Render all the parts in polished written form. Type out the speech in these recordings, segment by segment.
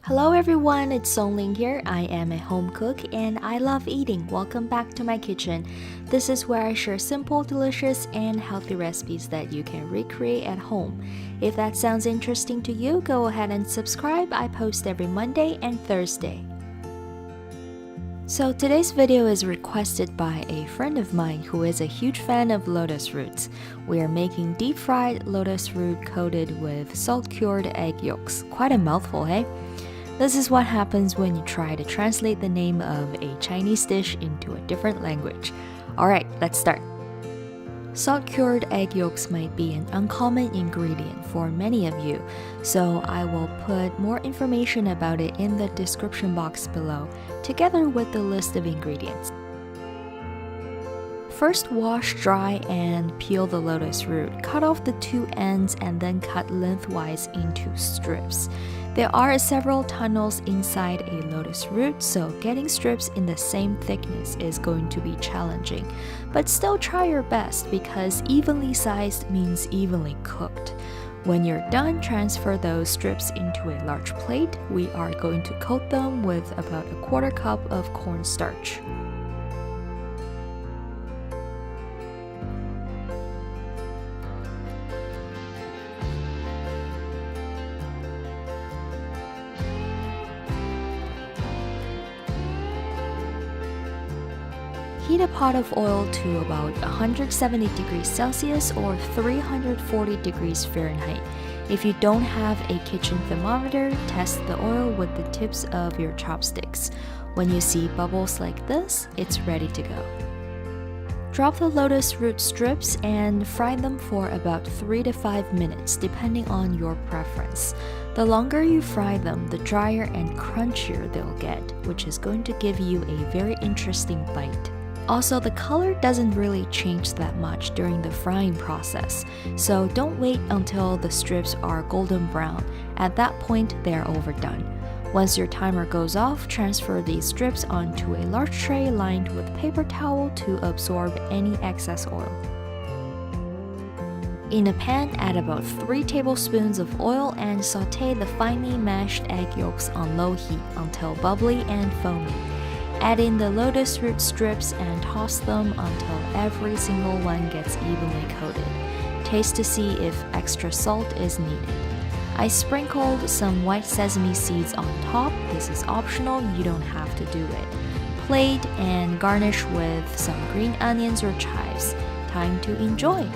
Hello everyone, it's松灵 here. I am a home cook and I love eating. Welcome back to my kitchen. This is where I share simple, delicious, and healthy recipes that you can recreate at home. If that sounds interesting to you, go ahead and subscribe. I post every Monday and Thursday. So today's video is requested by a friend of mine who is a huge fan of lotus roots. We are making deep-fried lotus root coated with salt-cured egg yolks. Quite a mouthful, hey? This is what happens when you try to translate the name of a Chinese dish into a different language. Alright, let's start. Salt-cured egg yolks might be an uncommon ingredient for many of you, so I will put more information about it in the description box below, together with the list of ingredients. First, wash, dry, and peel the lotus root. Cut off the two ends and then cut lengthwise into strips. There are several tunnels inside a lotus root, so getting strips in the same thickness is going to be challenging. But still try your best because evenly sized means evenly cooked. When you're done, transfer those strips into a large plate. We are going to coat them with about a quarter cup of cornstarch. Heat a pot of oil to about 170 degrees Celsius or 340 degrees Fahrenheit. If you don't have a kitchen thermometer, test the oil with the tips of your chopsticks. When you see bubbles like this, it's ready to go. Drop the lotus root strips and fry them for about 3 to 5 minutes, depending on your preference. The longer you fry them, the drier and crunchier they'll get, which is going to give you a very interesting bite. Also, the color doesn't really change that much during the frying process, so don't wait until the strips are golden brown. At that point, they are overdone. Once your timer goes off, transfer these strips onto a large tray lined with paper towel to absorb any excess oil. In a pan, add about 3 tablespoons of oil and sauté the finely mashed egg yolks on low heat until bubbly and foamy. Add in the lotus root strips and toss them until every single one gets evenly coated. Taste to see if extra salt is needed. I sprinkled some white sesame seeds on top. This is optional, you don't have to do it. Plate and garnish with some green onions or chives. Time to enjoy!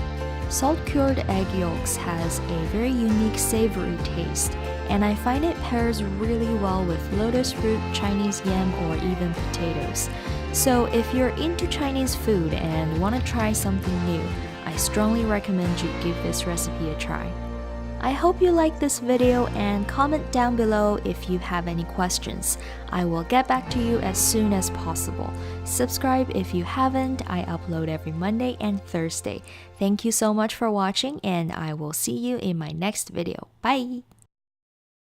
Salt-cured egg yolks has a very unique savory taste, and I find it pairs really well with lotus root, Chinese yam, or even potatoes. So if you're into Chinese food and want to try something new, I strongly recommend you give this recipe a try. I hope you like this video and comment down below if you have any questions. I will get back to you as soon as possible. Subscribe if you haven't. I upload every Monday and Thursday. Thank you so much for watching and I will see you in my next video. Bye!